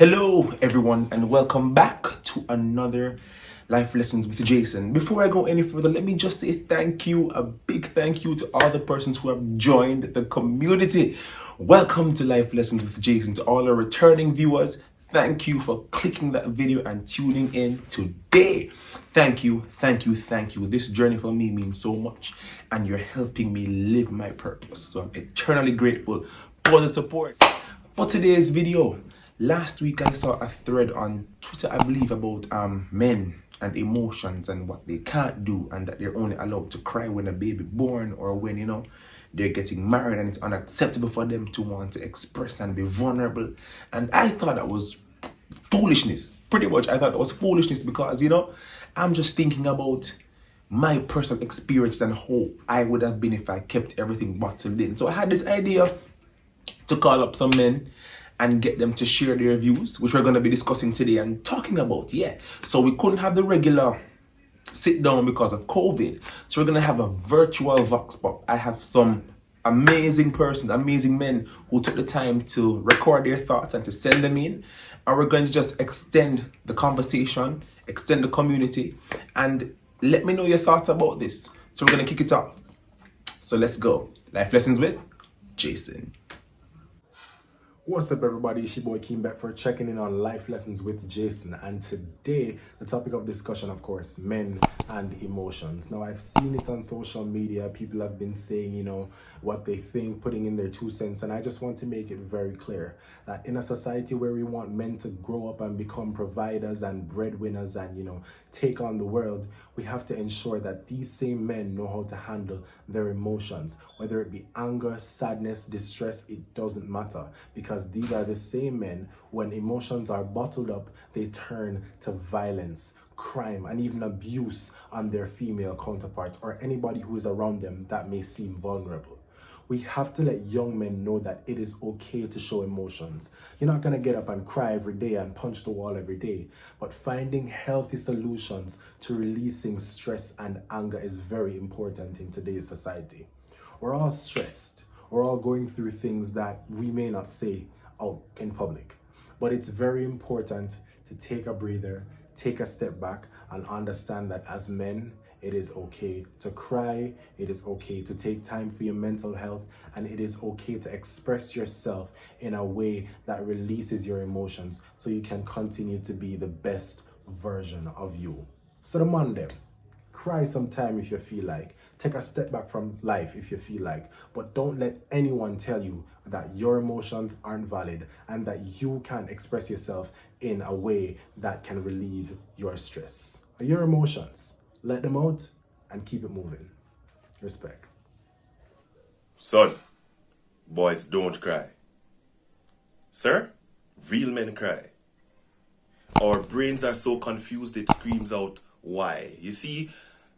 Hello everyone and welcome back to another Life Lessons with Jason. Before I go any further, let me just say thank you, a big thank you to all the persons who have joined the community. Welcome to Life Lessons with Jason. To all our returning viewers, thank you for clicking that video and tuning in today. Thank you, thank you, thank you. This journey for me means so much and you're helping me live my purpose. So I'm eternally grateful for the support. For today's video, last week I saw a thread on Twitter, I believe, about men and emotions and what they can't do, and that they're only allowed to cry when a baby born or when they're getting married, and it's unacceptable for them to want to express and be vulnerable. And I thought that was foolishness. Pretty much I thought that was foolishness because I'm just thinking about my personal experience and how I would have been if I kept everything bottled in. So I had this idea to call up some men and get them to share their views, which we're going to be discussing today and talking about. So we couldn't have the regular sit down because of COVID, so we're going to have a virtual vox pop. I have some amazing persons, amazing men who took the time to record their thoughts and to send them in, and we're going to just extend the conversation, extend the community, and let me know your thoughts about this. So we're going to kick it off. So let's go. Life Lessons with Jason. What's up, everybody? It's your boy Keem Beckford checking in on Life Lessons with Jason, and today the topic of discussion, of course, men and emotions. Now, I've seen it on social media. People have been saying, what they think, putting in their 2 cents, and I just want to make it very clear that in a society where we want men to grow up and become providers and breadwinners and take on the world, we have to ensure that these same men know how to handle their emotions, whether it be anger, sadness, distress. It doesn't matter, because these are the same men, when emotions are bottled up, they turn to violence, crime, and even abuse on their female counterparts or anybody who is around them that may seem vulnerable. We have to let young men know that it is okay to show emotions. You're not going to get up and cry every day and punch the wall every day, but finding healthy solutions to releasing stress and anger is very important in today's society. We're all stressed. We're all going through things that we may not say out in public, but it's very important to take a breather, take a step back, and understand that as men, it is okay to cry, it is okay to take time for your mental health, and it is okay to express yourself in a way that releases your emotions so you can continue to be the best version of you. So the man them, cry sometime if you feel like, take a step back from life if you feel like, but don't let anyone tell you that your emotions aren't valid and that you can't express yourself in a way that can relieve your stress. Your emotions, let them out and keep it moving. Respect. Son, boys don't cry. Sir, real men cry. Our brains are so confused it screams out, why? You see,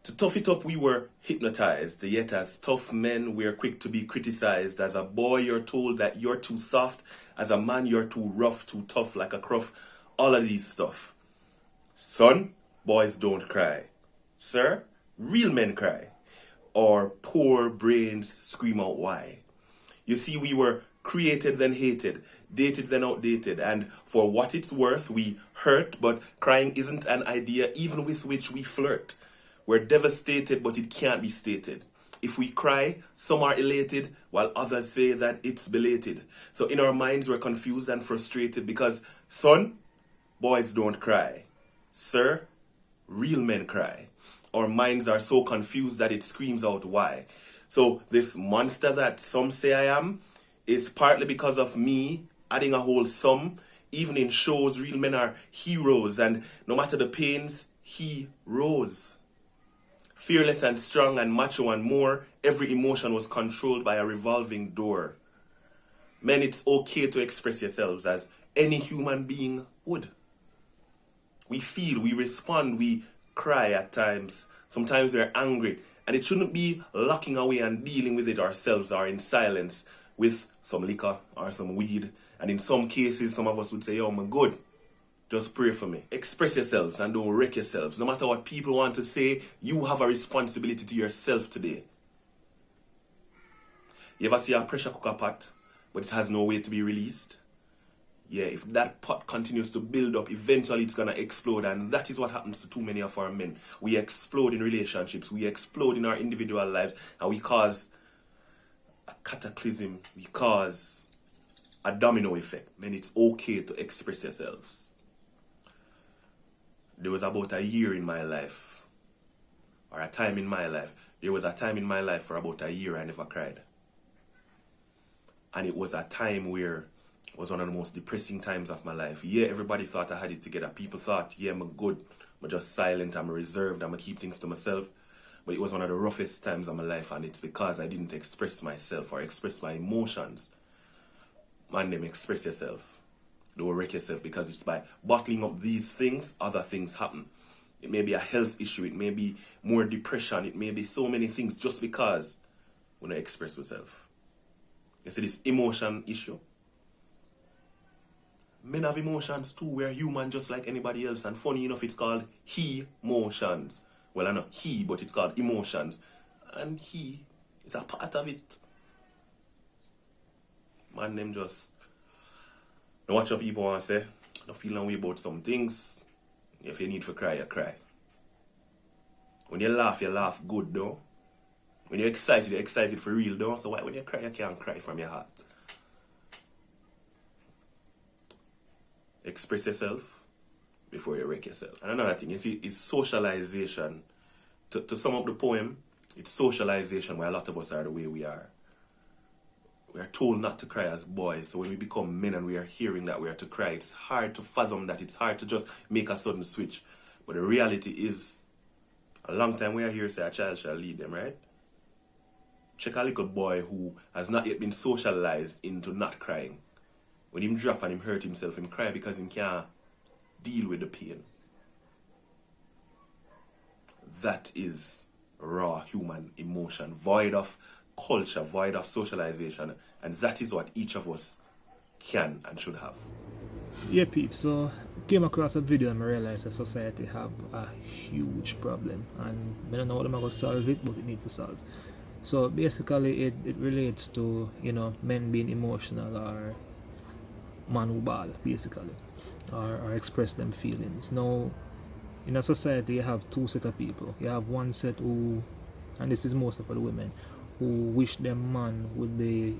to tough it up we were hypnotized, yet as tough men we're quick to be criticized. As a boy you're told that you're too soft, as a man you're too rough, too tough like a cruff, all of these stuff. Son, boys don't cry. Sir, real men cry. Our poor brains scream out why. You see, we were created then hated, dated then outdated, and for what it's worth we hurt, but crying isn't an idea even with which we flirt. We're devastated, but it can't be stated. If we cry, some are elated, while others say that it's belated. So in our minds we're confused and frustrated because, son, boys don't cry. Sir, real men cry. Our minds are so confused that it screams out why. So this monster that some say I am is partly because of me adding a whole sum. Even in shows, real men are heroes, and no matter the pains, he rose. Fearless and strong and macho and more, every emotion was controlled by a revolving door. Men, it's okay to express yourselves as any human being would. We feel, we respond, we cry at times. Sometimes we're angry, and it shouldn't be locking away and dealing with it ourselves or in silence with some liquor or some weed. And in some cases, some of us would say, oh my God, just pray for me. Express yourselves and don't wreck yourselves. No matter what people want to say, you have a responsibility to yourself today. You ever see a pressure cooker pot, but it has no way to be released? Yeah, if that pot continues to build up, eventually it's gonna explode, and that is what happens to too many of our men. We explode in relationships, we explode in our individual lives, and we cause a cataclysm, we cause a domino effect. Then it's okay to express yourselves. There was about a year in my life, or a time in my life. There was a time in my life for about a year I never cried. And it was a time where it was one of the most depressing times of my life. Yeah, everybody thought I had it together. People thought, yeah, I'm good. I'm just silent, I'm reserved, I'm gonna keep things to myself. But it was one of the roughest times of my life, and it's because I didn't express myself or express my emotions. Man, them express yourself. Don't wreck yourself, because it's by bottling up these things, other things happen. It may be a health issue, it may be more depression, it may be so many things just because we don't express yourself. You see this emotion issue? Men have emotions too. We're human just like anybody else. And funny enough, it's called he-motions. Well, I know he, but it's called emotions. And he is a part of it. Man, them just... Don't watch what people want to say. Don't feel no way about some things. If you need to cry, you cry. When you laugh good, though. When you're excited for real, though. So why when you cry, you can't cry from your heart? Express yourself before you wreck yourself. And another thing, you see, is socialization. To sum up the poem, it's socialization why a lot of us are the way we are. We are told not to cry as boys, so when we become men and we are hearing that we are to cry, it's hard to fathom that. It's hard to just make a sudden switch. But the reality is, a long time we are here say a child shall lead them, right? Check a little boy who has not yet been socialized into not crying. When him drop and him hurt himself, him cry because he can't deal with the pain. That is raw human emotion, void of culture, void of socialization, and that is what each of us can and should have. Yeah, peeps, so came across a video and I realized that society have a huge problem, and I don't know how I'm going to solve it, but it needs to solve. So basically it relates to, men being emotional or man who ball, basically, or express them feelings. Now, in a society you have two set of people. You have one set who, and this is most of the women, who wish their man would be,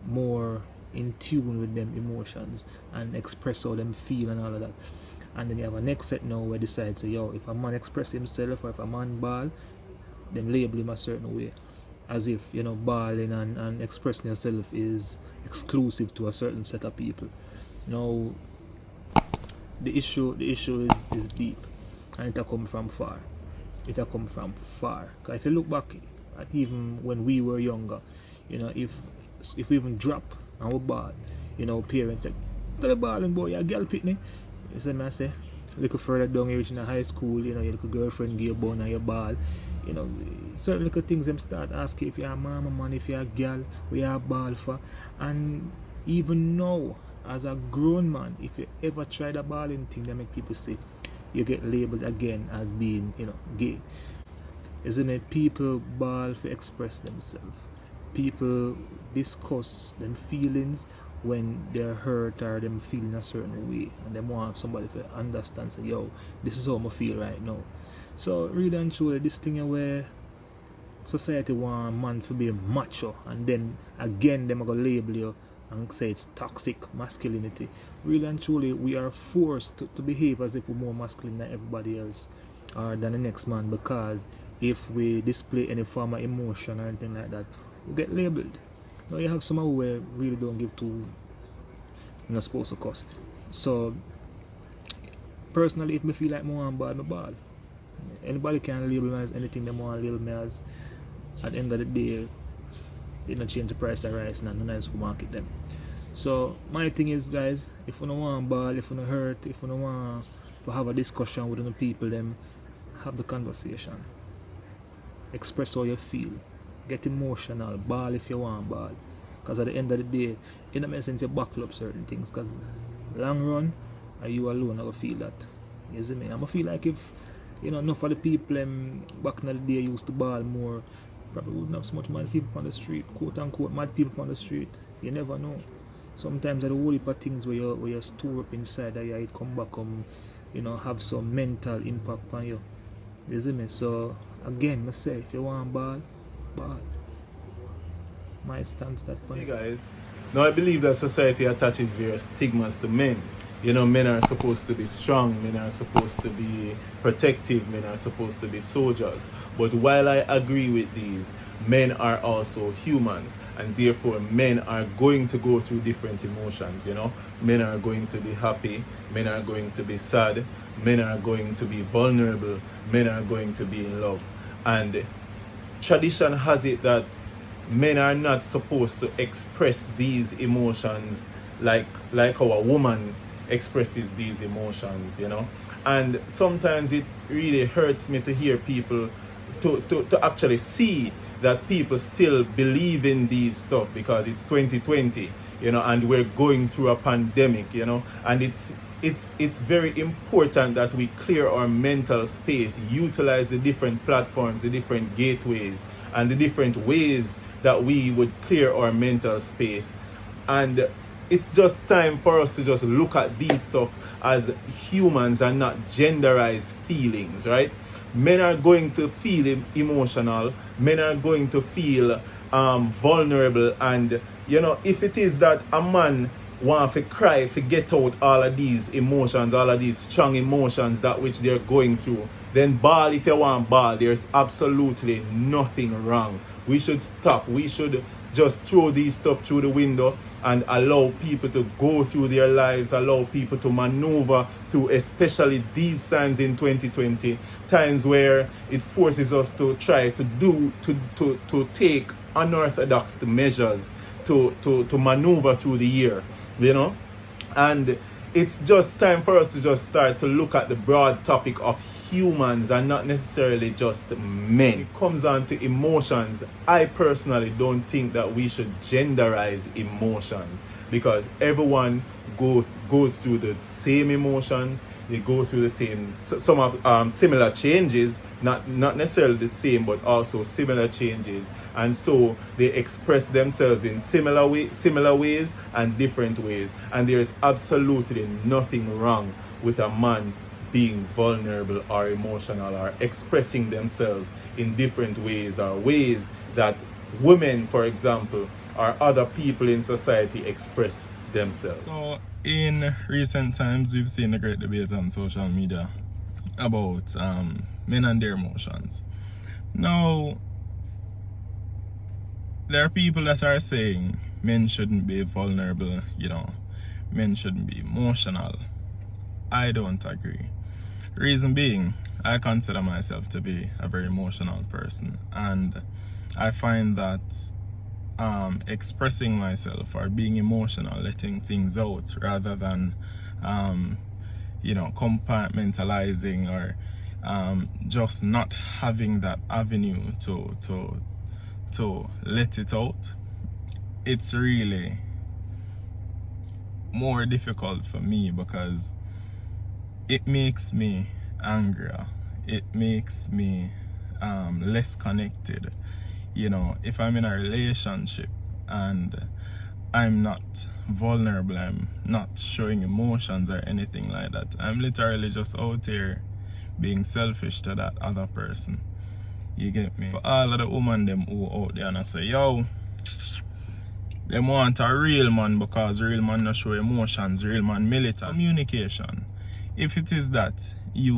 more in tune with them emotions and express how them feel and all of that. And then you have a next set now where they decide, say, yo, if a man express himself or if a man ball, then label him a certain way. As if, balling and expressing yourself is exclusive to a certain set of people. Now, the issue is deep, and it come from far. It come from far. Because if you look back at even when we were younger, if we even drop and we ball, parents say, "Go balling boy, you're a girl pitney." You see me I say, a little further down, you reach in a high school, your little girlfriend give you a bone and you ball. Certain little things them start asking if you're a mama man, if you're a girl, where you're a ball for. And even now, as a grown man, if you ever try the balling thing, that make people say you get labeled again as being, gay. Isn't it? People ball to express themselves. People discuss them feelings when they're hurt or them feeling a certain way, and they want somebody to understand, say, yo, this is how I feel right now. So really and truly, this thing where society want a man to be macho, and then again them are gonna label you and say it's toxic masculinity. Really and truly, we are forced to behave as if we're more masculine than everybody else or than the next man, because if we display any form of emotion or anything like that, we get labeled. Now you have some who really don't give two, you're not supposed to cuss. So personally, if me feel like I want bad, me bad. Anybody can label me as anything they want to label me as. At the end of the day, they don't change the price of rice and no supermarket them. So my thing is, guys, if you don't want ball, if you don't hurt, if you don't want to have a discussion with the people, then have the conversation. Express how you feel. Get emotional. Ball if you want ball. Because at the end of the day, it doesn't make sense you buckle up certain things. Because long run, are you alone are going to feel that. You see me? I'm going to feel like if, enough of the people back in the day used to ball more, probably wouldn't have so much mad people on the street, quote unquote mad people on the street. You never know. sometimes there are a whole heap of things where you store up inside that it come back have some mental impact on you. You see me? So again, I say if you want ball. My stance that point. Hey guys, now I believe that society attaches various stigmas to men. Men are supposed to be strong, men are supposed to be protective, men are supposed to be soldiers. But while I agree with these, men are also humans, and therefore men are going to go through different emotions. Men are going to be happy, men are going to be sad, men are going to be vulnerable, men are going to be in love. And tradition has it that men are not supposed to express these emotions like how a woman expresses these emotions, And sometimes it really hurts me to hear people, to actually see that people still believe in these stuff because it's 2020, and we're going through a pandemic, and it's very important that we clear our mental space, utilize the different platforms, the different gateways, and the different ways that we would clear our mental space. And it's just time for us to just look at these stuff as humans and not genderize feelings, right? Men are going to feel emotional, men are going to feel vulnerable, and if it is that a man want to cry, to get out all of these emotions, all of these strong emotions that which they're going through, then ball if you want ball. There's absolutely nothing wrong. We should stop. We should just throw these stuff through the window and allow people to go through their lives, allow people to maneuver through, especially these times in 2020, times where it forces us to try to take unorthodox measures to maneuver through the year, and it's just time for us to just start to look at the broad topic of humans and not necessarily just men. It comes on to emotions. I personally don't think that we should genderize emotions, because everyone goes through the same emotions. They go through the same, some of similar changes, not necessarily the same, but also similar changes, and so they express themselves in similar ways and different ways. And there is absolutely nothing wrong with a man being vulnerable or emotional or expressing themselves in different ways, or ways that women, for example, or other people in society express themselves. So in recent times, we've seen a great debate on social media about men and their emotions. Now, there are people that are saying men shouldn't be vulnerable, men shouldn't be emotional. I don't agree. Reason being, I consider myself to be a very emotional person, and I find that expressing myself or being emotional, letting things out rather than compartmentalizing or just not having that avenue to let it out, it's really more difficult for me because it makes me angrier. It makes me less connected. If I'm in a relationship and I'm not vulnerable, I'm not showing emotions or anything like that, I'm literally just out here being selfish to that other person. You get me? For all of the women them who out there and I say, yo, them want a real man because real man not show emotions, real man militant. Communication. If it is that you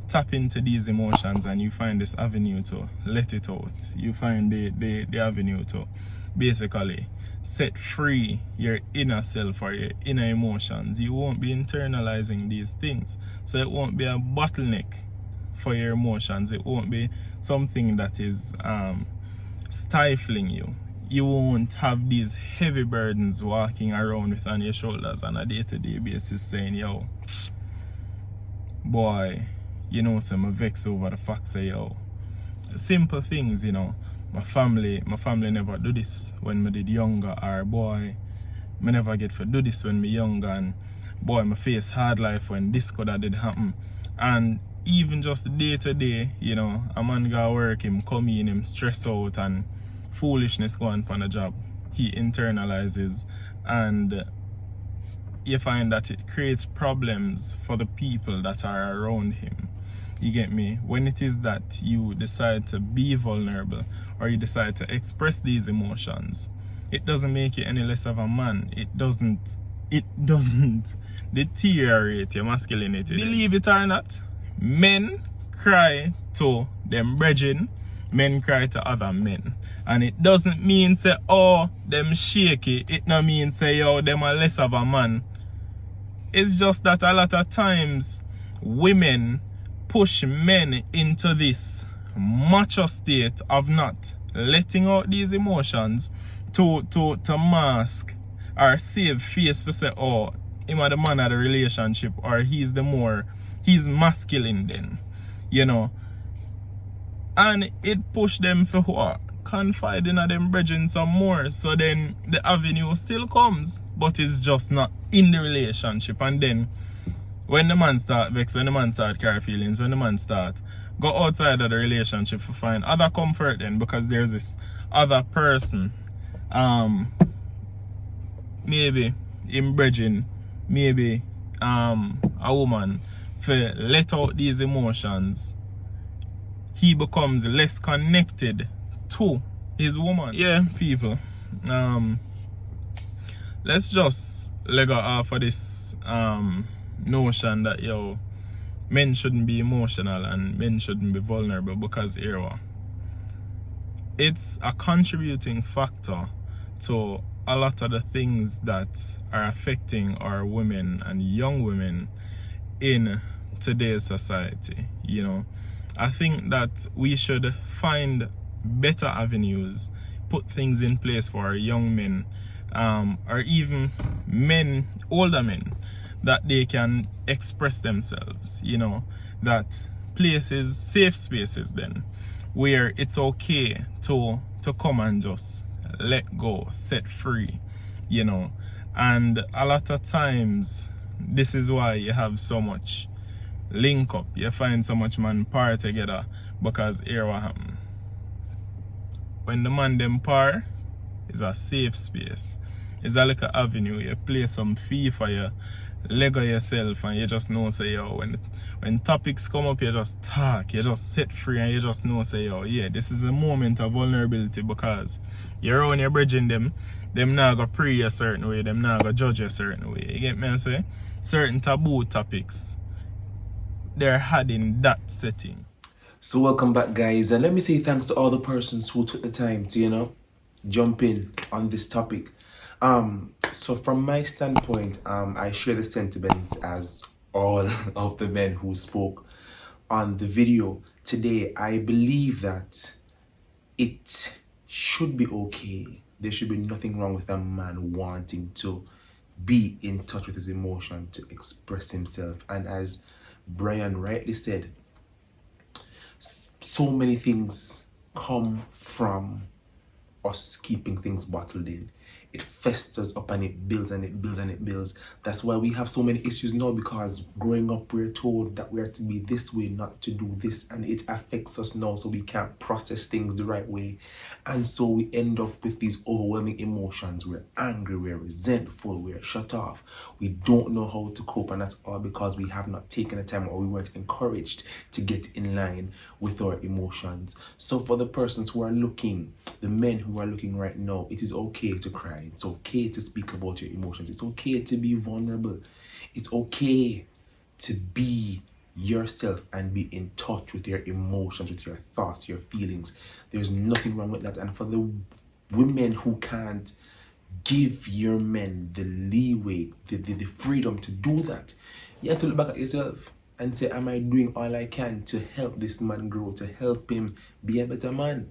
tap into these emotions and you find this avenue to let it out, you find the avenue to basically set free your inner self or your inner emotions, you won't be internalizing these things. So it won't be a bottleneck for your emotions. It won't be something that is stifling you. You won't have these heavy burdens walking around with on your shoulders on a day-to-day basis saying, yo, boy, so I'm vexed over the fact say, yo, simple things, my family never do this when me did younger, or boy, me never get to do this when me younger, and boy, me face hard life when this could have did happen. And even just day to day, a man go work, him come in, him stress out and foolishness going on a job, he internalizes and you find that it creates problems for the people that are around him. You get me? When it is that you decide to be vulnerable or you decide to express these emotions, it doesn't make you any less of a man. It doesn't deteriorate your masculinity. Believe it or not, men cry to them brethren, men cry to other men. And it doesn't mean say, oh, them shaky. It no mean say, yo, them are less of a man. It's just that a lot of times women push men into this macho state of not letting out these emotions to mask or save face for say, oh, him are the man of the relationship, or he's masculine then, you know. And it pushed them for what? Confide in them brethren some more. So then the avenue still comes, but it's just not in the relationship. And then when the man start vex, when the man start carry feelings, when the man start go outside of the relationship to find other comfort then, because there's this other person, maybe in brethren, maybe a woman, for let out these emotions, he becomes less connected to his woman. Yeah, people, let's just leg off of this notion that, yo, men shouldn't be emotional and men shouldn't be vulnerable, because it's a contributing factor to a lot of the things that are affecting our women and young women in today's society. You know, I think that we should find better avenues, put things in place for our young men, or even men, older men, that they can express themselves, you know, that places, safe spaces then, where it's okay to come and just let go, set free, you know. And a lot of times, this is why you have so much link up, you find so much man par together, because here what happen. When the man them par, is a safe space. It's a like an avenue, you play some FIFA, you Lego yourself, and you just know say, yo, when topics come up, you just talk, you just set free, and you just know say, yo, yeah, this is a moment of vulnerability, because you're around your bridging them not gonna pray a certain way, them not gonna judge a certain way. You get me? I say certain taboo topics, they're had in that setting. So welcome back, guys, and let me say thanks to all the persons who took the time to, you know, jump in on this topic. So from my standpoint, I share the sentiments as all of the men who spoke on the video today. I believe that it should be okay. There should be nothing wrong with a man wanting to be in touch with his emotion, to express himself. And as Brian rightly said, so many things come from us keeping things bottled in. It festers up and it builds and it builds and it builds. That's why we have so many issues now, because growing up we're told that we are to be this way, not to do this, and it affects us now, so we can't process things the right way. And so we end up with these overwhelming emotions. We're angry, we're resentful, we're shut off. We don't know how to cope, and that's all because we have not taken the time, or we weren't encouraged to get in line with our emotions. So for the persons who are looking, the men who are looking right now, it is okay to cry. It's okay to speak about your emotions. It's okay to be vulnerable. It's okay to be yourself and be in touch with your emotions, with your thoughts, your feelings. There's nothing wrong with that. And for the women who can't give your men the leeway, the freedom to do that, you have to look back at yourself and say, am I doing all I can to help this man grow, to help him be a better man?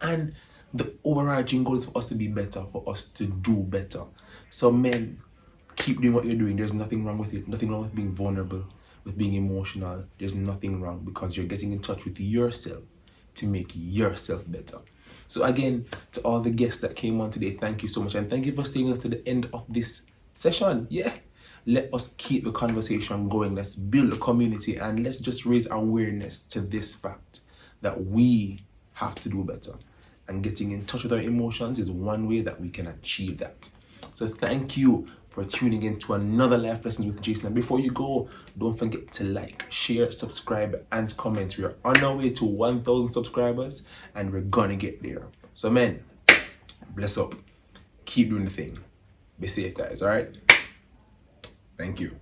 And the overarching goal is for us to be better, for us to do better. So men, keep doing what you're doing. There's nothing wrong with it. Nothing wrong with being vulnerable, with being emotional. There's nothing wrong, because you're getting in touch with yourself to make yourself better. So again, to all the guests that came on today, thank you so much. And thank you for staying to the end of this session. Yeah, let us keep the conversation going. Let's build a community, and let's just raise awareness to this fact that we have to do better. And getting in touch with our emotions is one way that we can achieve that. So thank you for tuning in to another Life Lessons with Jason. And before you go, don't forget to like, share, subscribe, and comment. We are on our way to 1,000 subscribers, and we're gonna get there. So man, bless up. Keep doing the thing. Be safe, guys, all right? Thank you.